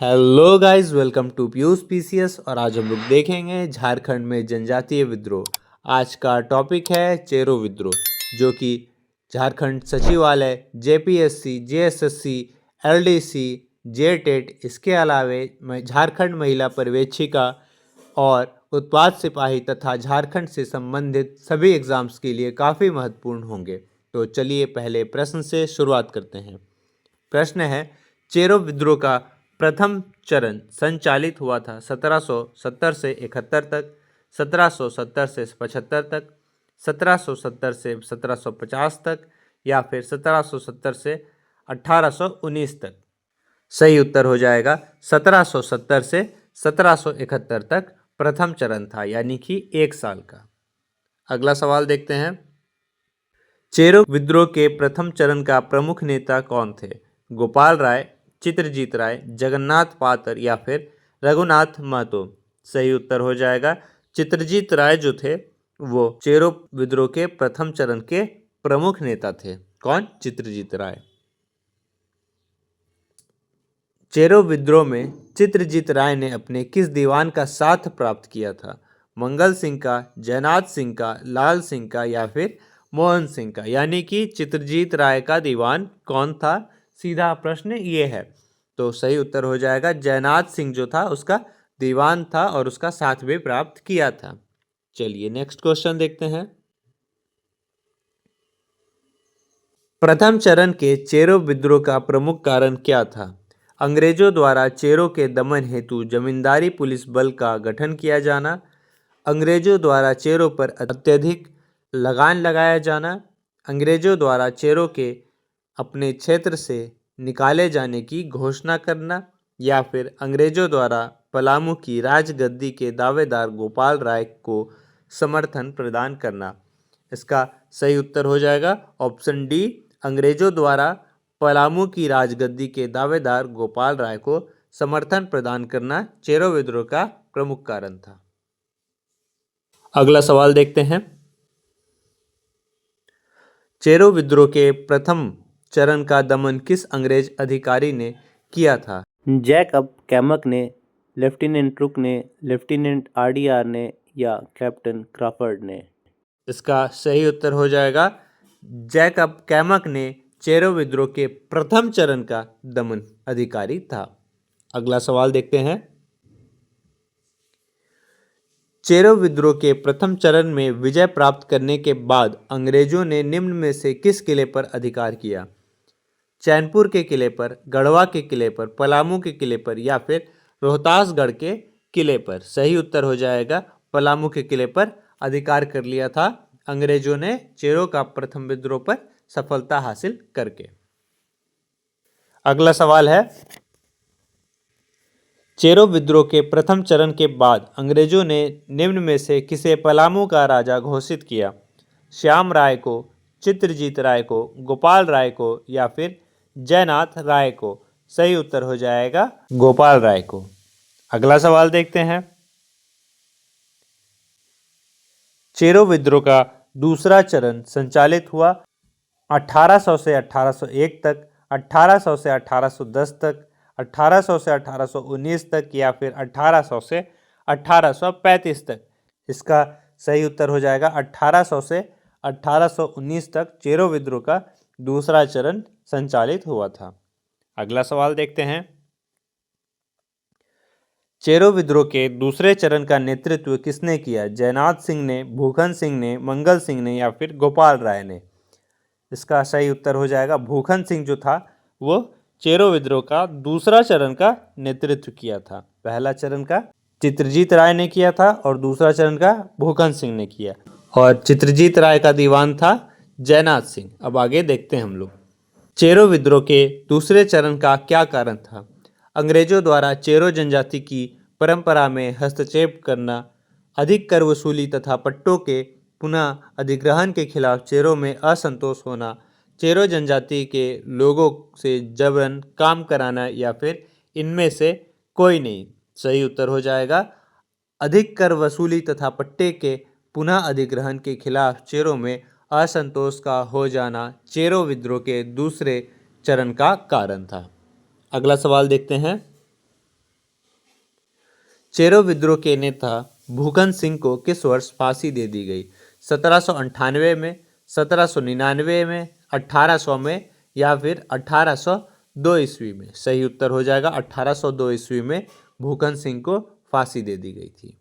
Hello guys, welcome to Piyush PCS. और आज हम लोग देखेंगे झारखंड में जनजातीय विद्रोह। आज का टॉपिक है चेरो विद्रोह, जो कि झारखंड सचिवालय, जेपीएससी, जेएसएससी, एलडीसी, जेटेट, इसके अलावे झारखंड महिला पर्यवेक्षिका और उत्पाद सिपाही तथा झारखंड से संबंधित सभी एग्जाम्स के लिए काफ़ी महत्वपूर्ण होंगे। तो चलिए पहले प्रश्न से शुरुआत करते हैं। प्रश्न है, चेरो विद्रोह का प्रथम चरण संचालित हुआ था 1770 से 71 तक, 1770 से 75 तक, 1770 से 1750 तक या फिर 1770 से 1819 तक। सही उत्तर हो जाएगा 1770 से 1771 तक प्रथम चरण था, यानी कि 1 साल का। अगला सवाल देखते हैं। चेरो विद्रोह के प्रथम चरण का प्रमुख नेता कौन थे? गोपाल राय, चित्रजीत राय, जगन्नाथ पात्र या फिर रघुनाथ महतो। सही उत्तर हो जाएगा चित्रजीत राय जो थे वो चेरो विद्रोह के प्रथम चरण के प्रमुख नेता थे। कौन? चित्रजीत राय। चेरो विद्रोह में चित्रजीत राय ने अपने किस दीवान का साथ प्राप्त किया था? मंगल सिंह का, जयनाथ सिंह का, लाल सिंह का या फिर मोहन सिंह का। यानी कि चित्रजीत राय का दीवान कौन था? सीधा प्रश्न ये है। तो सही उत्तर हो जाएगा जयनाथ सिंह जो था उसका दीवान था और उसका साथ भी प्राप्त किया था। चलिए नेक्स्ट क्वेश्चन देखते हैं। प्रथम चरण के चेरो विद्रोह का प्रमुख कारण क्या था? अंग्रेजों द्वारा चेरों के दमन हेतु जमींदारी पुलिस बल का गठन किया जाना, अंग्रेजों द्वारा चेरों पर अत्यधिक लगान लगाया जाना, अंग्रेजों द्वारा चेरों के अपने क्षेत्र से निकाले जाने की घोषणा करना या फिर अंग्रेजों द्वारा पलामू की राजगद्दी के दावेदार गोपाल राय को समर्थन प्रदान करना। इसका सही उत्तर हो जाएगा ऑप्शन डी, अंग्रेजों द्वारा पलामू की राजगद्दी के दावेदार गोपाल राय को समर्थन प्रदान करना चेरो विद्रोह का प्रमुख कारण था। अगला सवाल देखते हैं। चेरो विद्रोह के प्रथम चरण का दमन किस अंग्रेज अधिकारी ने किया था? जैकब कैमक ने, लेफ्टिनेंट ट्रुक ने, लेफ्टिनेंट आरडीआर ने या कैप्टन क्रॉफर्ड ने। इसका सही उत्तर हो जाएगा जैकब कैमक ने चेरो विद्रोह के प्रथम चरण का दमन अधिकारी था। अगला सवाल देखते हैं। चेरो विद्रोह के प्रथम चरण में विजय प्राप्त करने के बाद अंग्रेजों ने निम्न में से किस किले पर अधिकार किया? चैनपुर के किले पर, गढ़वा के किले पर, पलामू के किले पर या फिर रोहतासगढ़ के किले पर। सही उत्तर हो जाएगा पलामू के किले पर अधिकार कर लिया था अंग्रेजों ने चेरो का प्रथम विद्रोह पर सफलता हासिल करके। अगला सवाल है, चेरो विद्रोह के प्रथम चरण के बाद अंग्रेजों ने निम्न में से किसे पलामू का राजा घोषित किया? श्याम राय को, चित्रजीत राय को, गोपाल राय को या फिर जयनाथ राय को। सही उत्तर हो जाएगा गोपाल राय को। अगला सवाल देखते हैं। चेरो विद्रोह का दूसरा चरण संचालित हुआ 1800 से 1801 तक, 1800 से 1810 तक, 1800 से 1819 तक या फिर 1800 से 1835 तक। इसका सही उत्तर हो जाएगा 1800 से 1819 तक चेरो विद्रोह का दूसरा चरण संचालित हुआ था। अगला सवाल देखते हैं। चेरो विद्रोह के दूसरे चरण का नेतृत्व किसने किया? जयनाथ सिंह ने, भूखन सिंह ने, मंगल सिंह ने या फिर गोपाल राय ने। इसका सही उत्तर हो जाएगा भूखन सिंह जो था वो चेरो विद्रोह का दूसरा चरण का नेतृत्व किया था। पहला चरण का चित्रजीत राय ने किया था और दूसरा चरण का भूखन सिंह ने किया, और चित्रजीत राय का दीवान था जयनाथ सिंह। अब आगे देखते हैं हम लोग। चेरो विद्रोह के दूसरे चरण का क्या कारण था? अंग्रेजों द्वारा चेरो जनजाति की परंपरा में हस्तक्षेप करना, अधिक कर वसूली तथा पट्टों के पुनः अधिग्रहण के खिलाफ चेरो में असंतोष होना, चेरो जनजाति के लोगों से जबरन काम कराना या फिर इनमें से कोई नहीं। सही उत्तर हो जाएगा अधिक कर वसूली तथा पट्टे के पुनः अधिग्रहण के खिलाफ चेरो में असंतोष का हो जाना चेरो विद्रोह के दूसरे चरण का कारण था। अगला सवाल देखते हैं। चेरो विद्रोह के नेता भूखन सिंह को किस वर्ष फांसी दे दी गई? 1798 में, 1799 में, 1800 में या फिर 1802 ईस्वी में? सही उत्तर हो जाएगा 1802 ईस्वी में भूखन सिंह को फांसी दे दी गई थी।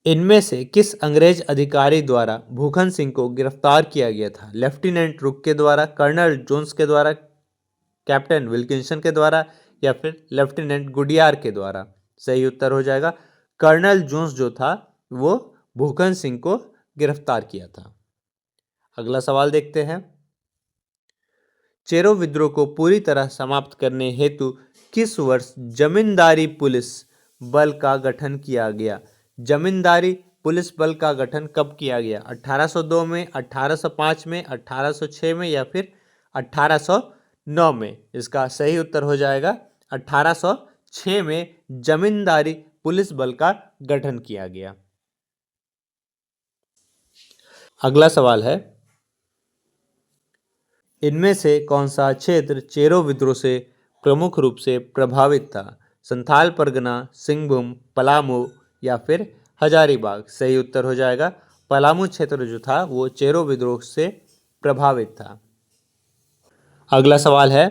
इनमें से किस अंग्रेज अधिकारी द्वारा भूखन सिंह को गिरफ्तार किया गया था? लेफ्टिनेंट रुक के द्वारा, कर्नल जोन्स के द्वारा, कैप्टन विल्किंसन के द्वारा या फिर लेफ्टिनेंट गुडियार के द्वारा? सही उत्तर हो जाएगा कर्नल जोन्स जो था वो भूखन सिंह को गिरफ्तार किया था। अगला सवाल देखते हैं। चेरो विद्रोह को पूरी तरह समाप्त करने हेतु किस वर्ष जमींदारी पुलिस बल का गठन किया गया? जमींदारी पुलिस बल का गठन कब किया गया? 1802 में, 1805 में, 1806 में या फिर 1809 में? इसका सही उत्तर हो जाएगा 1806 में जमींदारी पुलिस बल का गठन किया गया। अगला सवाल है, इनमें से कौन सा क्षेत्र चेरो विद्रोह से प्रमुख रूप से प्रभावित था? संथाल परगना, सिंहभूम, पलामू या फिर हजारीबाग? सही उत्तर हो जाएगा पलामू क्षेत्र जो था वो चेरो विद्रोह से प्रभावित था। अगला सवाल है,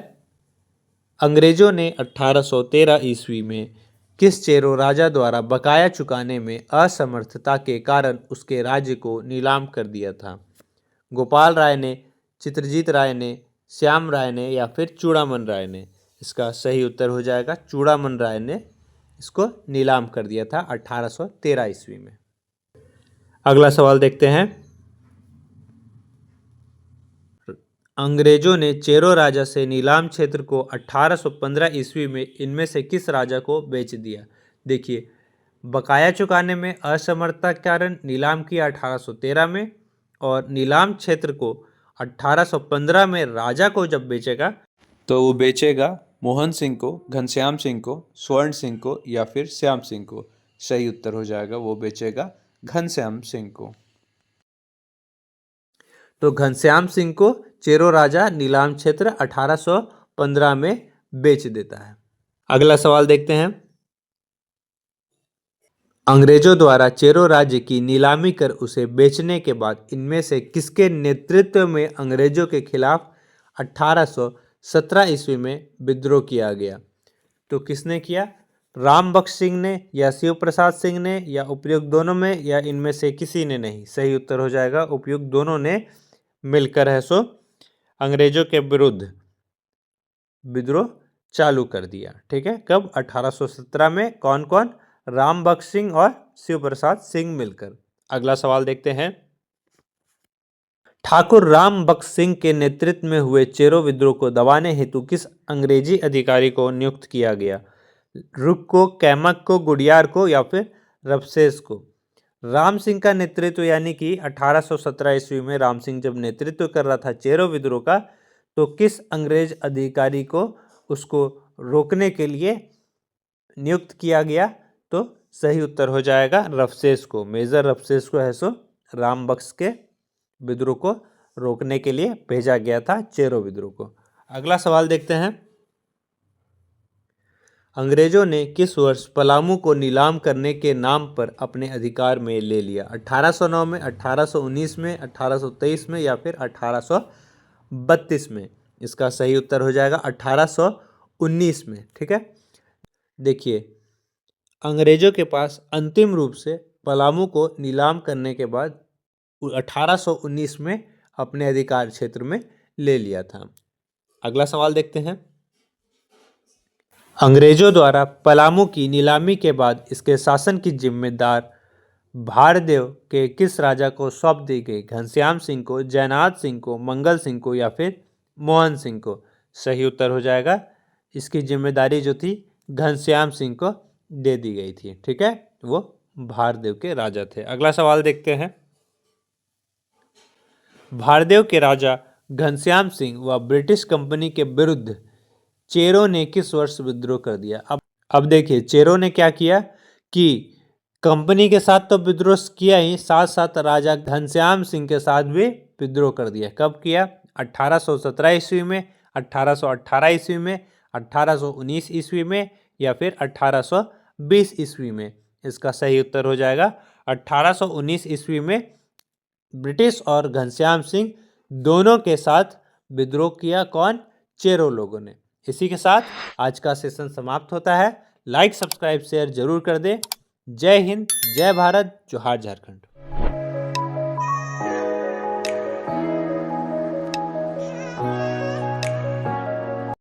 अंग्रेजों ने 1813 ईस्वी में किस चेरो राजा द्वारा बकाया चुकाने में असमर्थता के कारण उसके राज्य को नीलाम कर दिया था? गोपाल राय ने, चित्रजीत राय ने, श्याम राय ने या फिर चूड़ामन राय ने? इसका सही उत्तर हो जाएगा चूड़ामन राय ने इसको नीलाम कर दिया था 1813 ईस्वी में। अगला सवाल देखते हैं, अंग्रेजों ने चेरो राजा से नीलाम क्षेत्र को 1815 ईस्वी में इनमें से किस राजा को बेच दिया? देखिए, बकाया चुकाने में असमर्थता के कारण नीलाम किया 1813 में और नीलाम क्षेत्र को 1815 में राजा को जब बेचेगा तो वो बेचेगा मोहन सिंह को, घनश्याम सिंह को, स्वर्ण सिंह को या फिर श्याम सिंह को? सही उत्तर हो जाएगा वो बेचेगा घनश्याम सिंह को। तो घनश्याम सिंह को चेरो राजा नीलाम क्षेत्र 1815 में बेच देता है। अगला सवाल देखते हैं, अंग्रेजों द्वारा चेरो राज्य की नीलामी कर उसे बेचने के बाद इनमें से किसके नेतृत्व में अंग्रेजों के खिलाफ 1817 ईस्वी में विद्रोह किया गया? तो किसने किया? राम बख्श सिंह ने या शिव प्रसाद सिंह ने या उपयुक्त दोनों में या इनमें से किसी ने नहीं? सही उत्तर हो जाएगा उपयुक्त दोनों ने मिलकर है सो अंग्रेजों के विरुद्ध विद्रोह चालू कर दिया। ठीक है, कब? 1817 में। कौन कौन? राम बख्श सिंह और शिव प्रसाद सिंह मिलकर। अगला सवाल देखते हैं, ठाकुर राम बख्श सिंह के नेतृत्व में हुए चेरो विद्रोह को दबाने हेतु किस अंग्रेजी अधिकारी को नियुक्त किया गया? रुक को, कैमक को, गुडियार को या फिर रबसेस को? राम सिंह का नेतृत्व यानी कि 1817 ईस्वी में राम सिंह जब नेतृत्व कर रहा था चेरो विद्रोह का, तो किस अंग्रेज अधिकारी को उसको रोकने के लिए नियुक्त किया गया? तो सही उत्तर हो जाएगा रबसेस को। मेजर रबसेस को है सो राम बख्श के विद्रोह को रोकने के लिए भेजा गया था चेरो विद्रोह को। अगला सवाल देखते हैं, अंग्रेजों ने किस वर्ष पलामू को नीलाम करने के नाम पर अपने अधिकार में ले लिया? 1809 में, 1819 में, 1823 में या फिर 1832 में? इसका सही उत्तर हो जाएगा 1819 में। ठीक है, देखिए, अंग्रेजों के पास अंतिम रूप से पलामू को नीलाम करने के बाद 1819 में अपने अधिकार क्षेत्र में ले लिया था। अगला सवाल देखते हैं, अंग्रेजों द्वारा पलामू की नीलामी के बाद इसके शासन की जिम्मेदार भारदेव के किस राजा को सौंप दी गई? घनश्याम सिंह को, जयनाथ सिंह को, मंगल सिंह को या फिर मोहन सिंह को? सही उत्तर हो जाएगा इसकी जिम्मेदारी जो थी घनश्याम सिंह को दे दी गई थी। ठीक है, वो भारदेव के राजा थे। अगला सवाल देखते हैं, भारदेव के राजा घनश्याम सिंह व ब्रिटिश कंपनी के विरुद्ध चेरो ने किस वर्ष विद्रोह कर दिया? अब देखिए, चेरो ने क्या किया कि कंपनी के साथ तो विद्रोह किया ही, साथ साथ राजा घनश्याम सिंह के साथ भी विद्रोह कर दिया। कब किया? 1817 ईस्वी में, 1818 ईस्वी में, 1819 ईस्वी में या फिर 1832 20 ईस्वी में? इसका सही उत्तर हो जाएगा 1819 ईस्वी में ब्रिटिश और घनश्याम सिंह दोनों के साथ विद्रोह किया। कौन? चेरो लोगों ने। इसी के साथ आज का सेशन समाप्त होता है। लाइक सब्सक्राइब शेयर जरूर कर दें। जय हिंद, जय भारत, जोहार झारखंड।